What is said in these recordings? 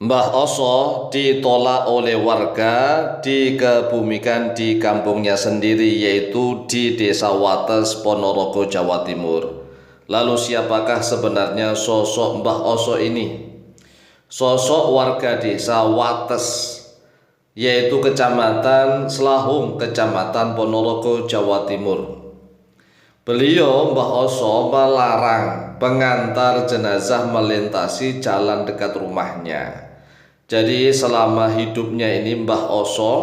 Mbah Oso ditolak oleh warga, dikebumikan di kampungnya sendiri, yaitu di Desa Wates, Ponorogo, Jawa Timur. Lalu siapakah sebenarnya sosok Mbah Oso ini? Sosok warga Desa Wates, yaitu Kecamatan Selahung, Kecamatan Ponorogo, Jawa Timur. Beliau, Mbah Oso, melarang pengantar jenazah melintasi jalan dekat rumahnya. Jadi selama hidupnya ini Mbah Oso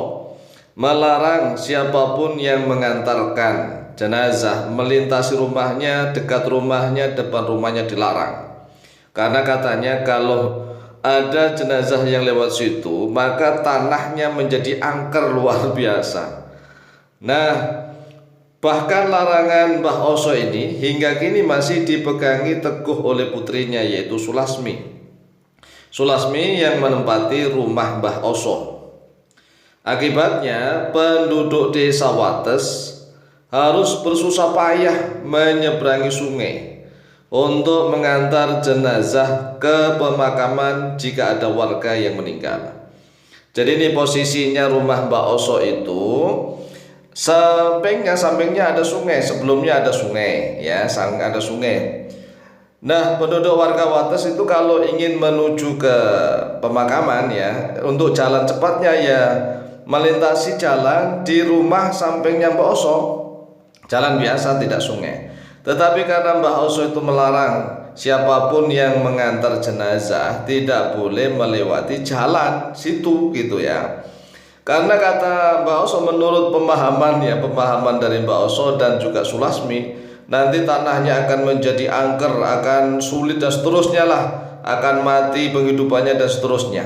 melarang siapapun yang mengantarkan jenazah melintasi rumahnya, dekat rumahnya, depan rumahnya dilarang. Karena katanya kalau ada jenazah yang lewat situ, maka tanahnya menjadi angker luar biasa. Nah, bahkan larangan Mbah Oso ini hingga kini masih dipegangi teguh oleh putrinya, yaitu Sulasmi. Sulasmi yang menempati rumah Mbah Oso. Akibatnya penduduk Desa Wates harus bersusah payah menyeberangi sungai untuk mengantar jenazah ke pemakaman jika ada warga yang meninggal. Jadi ini posisinya rumah Mbah Oso itu sampingnya ada sungai, sebelumnya ada sungai ya, ada sungai. Nah, penduduk warga Wates itu kalau ingin menuju ke pemakaman ya, untuk jalan cepatnya ya melintasi jalan di rumah sampingnya Mbah Oso, jalan biasa tidak sungai. Tetapi karena Mbah Oso itu melarang siapapun yang mengantar jenazah tidak boleh melewati jalan situ gitu ya. Karena kata Mbah Oso, menurut pemahaman dari Mbah Oso dan juga Sulasmi, nanti tanahnya akan menjadi angker, akan sulit dan seterusnya lah, akan mati penghidupannya dan seterusnya.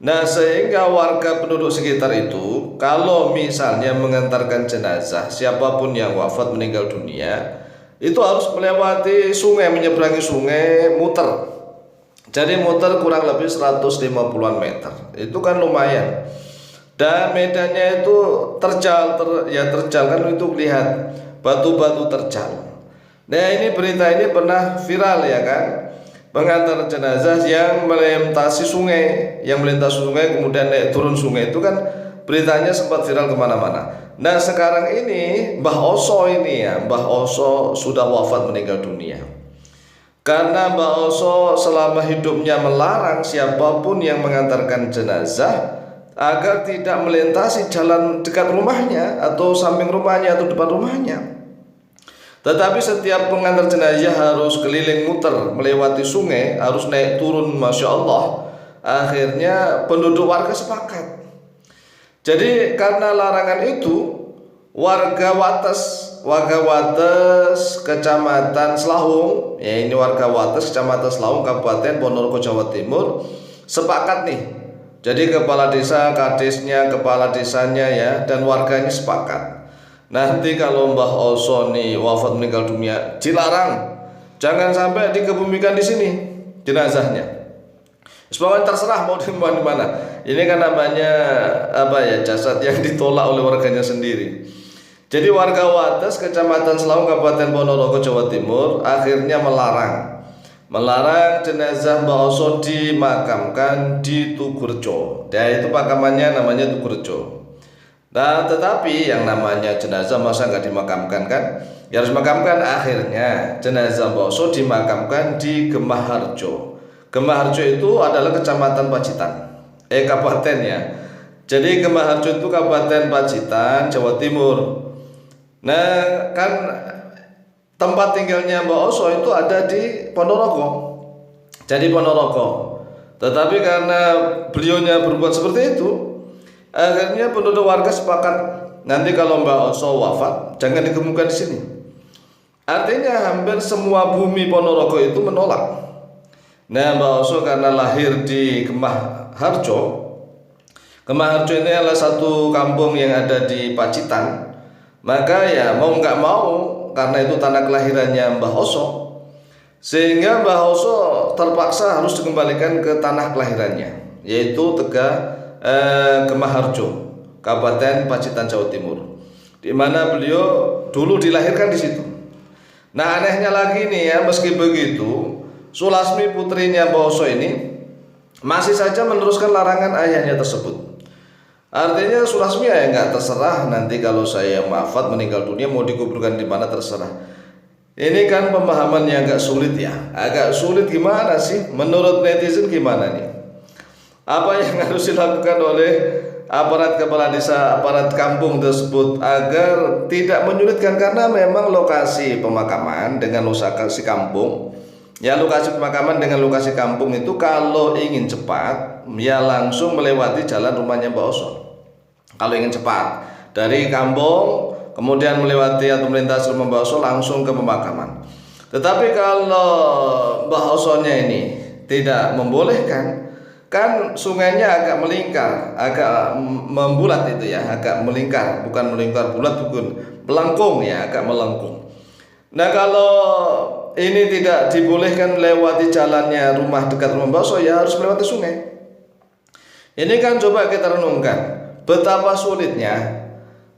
Nah, sehingga warga penduduk sekitar itu kalau misalnya mengantarkan jenazah siapapun yang wafat meninggal dunia, itu harus melewati sungai, menyeberangi sungai, muter. Jadi muter kurang lebih 150-an meter. Itu kan lumayan. Dan medannya itu terjal kan, itu lihat batu-batu terjal. Nah, ini berita ini pernah viral ya kan, pengantar jenazah yang melintasi sungai, kemudian naik turun sungai, itu kan beritanya sempat viral kemana-mana. Nah, sekarang ini Mbah Oso Mbah Oso sudah wafat, meninggal dunia. Karena Mbah Oso selama hidupnya melarang siapapun yang mengantarkan jenazah agar tidak melintasi jalan dekat rumahnya atau samping rumahnya atau depan rumahnya. Tetapi setiap pengantar jenazah harus keliling muter melewati sungai, harus naik turun, Masya Allah. Akhirnya penduduk warga sepakat. Jadi karena larangan itu, warga Wates Kecamatan Selahung, ya ini warga Wates Kecamatan Selahung, Kabupaten Ponorogo, Jawa Timur, sepakat nih. Jadi kepala desa, kadesnya, kepala desanya ya, dan warganya sepakat. Nanti kalau Mbah Oso nih wafat meninggal dunia, dilarang, jangan sampai dikebumikan di sini jenazahnya. Semoga terserah mau di mana. Ini kan namanya jasad yang ditolak oleh warganya sendiri. Jadi warga Wates Kecamatan Selahung, Kabupaten Ponorogo, Jawa Timur akhirnya melarang jenazah Mbah Oso dimakamkan di Tugurejo. Ya, itu pakamannya namanya Tugurejo. Nah, tetapi yang namanya jenazah masa nggak dimakamkan kan? Ya harus dimakamkan. Akhirnya jenazah Mbah Oso dimakamkan di Gemaharjo. Gemaharjo itu adalah Kecamatan Pacitan, kabupaten ya. Jadi Gemaharjo itu Kabupaten Pacitan, Jawa Timur. Nah, kan tempat tinggalnya Mbah Oso itu ada di Ponorogo. Jadi Ponorogo. Tetapi karena beliaunya berbuat seperti itu, akhirnya penduduk warga sepakat, nanti kalau Mbah Oso wafat jangan ditemukan di sini. Artinya hampir semua bumi Ponorogo itu menolak. Nah, Mbah Oso karena lahir di Gemaharjo. Gemaharjo ini adalah satu kampung yang ada di Pacitan. Maka ya mau nggak mau, karena itu tanah kelahirannya Mbah Oso, sehingga Mbah Oso terpaksa harus dikembalikan ke tanah kelahirannya, yaitu Gemaharjo, Kabupaten Pacitan, Jawa Timur, di mana beliau dulu dilahirkan di situ. Nah, anehnya lagi nih ya, meski begitu Sulasmi putrinya Mbah Oso ini masih saja meneruskan larangan ayahnya tersebut. Artinya sulasmi ya nggak, terserah nanti kalau saya wafat meninggal dunia mau dikuburkan di mana terserah. Ini kan pemahaman yang agak sulit ya. Agak sulit gimana sih? Menurut netizen gimana nih? Apa yang harus dilakukan oleh aparat kepala desa, aparat kampung tersebut agar tidak menyulitkan, karena memang lokasi pemakaman dengan lokasi kampung, ya lokasi pemakaman dengan lokasi kampung itu kalau ingin cepat ya langsung melewati jalan rumahnya Mbak Oso. Kalau ingin cepat dari kampung kemudian melewati atau melintasi rumah Mbak Oso langsung ke pemakaman. Tetapi kalau Mbak Osonya ini tidak membolehkan, kan sungainya agak melingkar, agak membulat itu ya, agak melingkar, bukan melingkar bulat, bukan melengkung ya, agak melengkung. Nah kalau ini tidak dibolehkan melewati jalannya rumah dekat rumah Mbak Oso, ya harus melewati sungai. Ini kan coba kita renungkan betapa sulitnya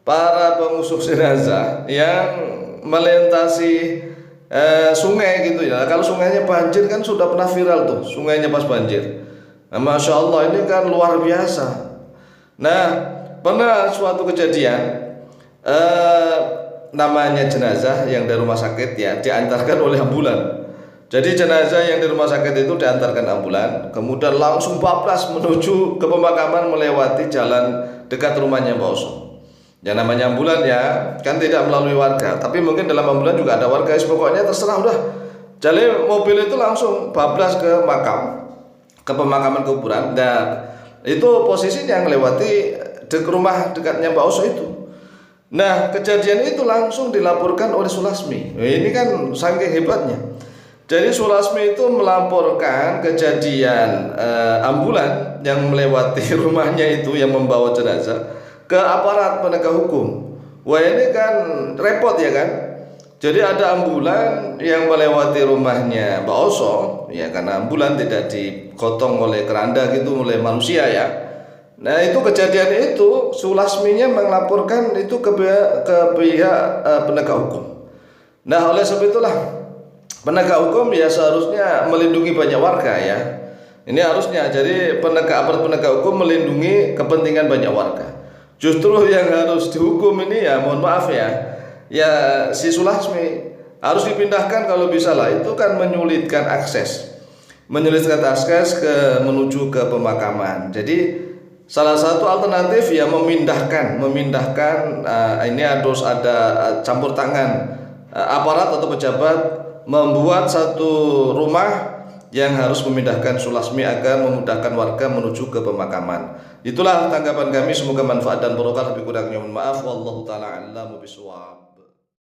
para pengusung jenazah yang melintasi sungai gitu ya. Kalau sungainya banjir kan sudah pernah viral tuh, sungainya pas banjir. Nah, Masya Allah ini kan luar biasa. Nah pernah suatu kejadian namanya jenazah yang dari rumah sakit ya diantarkan oleh ambulan. Jadi jenazah yang di rumah sakit itu diantarkan ambulan, kemudian langsung bablas menuju ke pemakaman melewati jalan dekat rumahnya Mbak Oso. Yang namanya ambulan ya kan tidak melalui warga, tapi mungkin dalam ambulan juga ada warga. Pokoknya terserah udah. Jadi mobil itu langsung bablas ke makam, ke pemakaman kuburan, dan itu posisinya melewati rumah dekatnya Mbak Oso itu. Nah kejadian itu langsung dilaporkan oleh Sulasmi. Ini kan saking hebatnya. Jadi Sulasmi itu melaporkan kejadian ambulan yang melewati rumahnya itu yang membawa jenazah ke aparat penegak hukum. Wah ini kan repot ya kan. Jadi ada ambulan yang melewati rumahnya Mbak Oso, ya karena ambulan tidak digotong oleh keranda gitu oleh manusia ya. Nah itu kejadian itu Sulasminya melaporkan itu ke pihak penegak hukum. Nah oleh sebab itulah penegak hukum ya seharusnya melindungi banyak warga ya. Ini harusnya, jadi aparat penegak hukum melindungi kepentingan banyak warga. Justru yang harus dihukum ini ya mohon maaf ya si Sulasmi harus dipindahkan kalau bisa lah. Itu kan menyulitkan akses menuju ke pemakaman. Jadi salah satu alternatif ya memindahkan ini harus ada campur tangan aparat atau pejabat membuat satu rumah yang harus memindahkan Sulasmi agar memudahkan warga menuju ke pemakaman. Itulah tanggapan kami, semoga manfaat dan barokah. Lebih kurangnya mohon maaf. Wallahu taala a'lamu bishawab.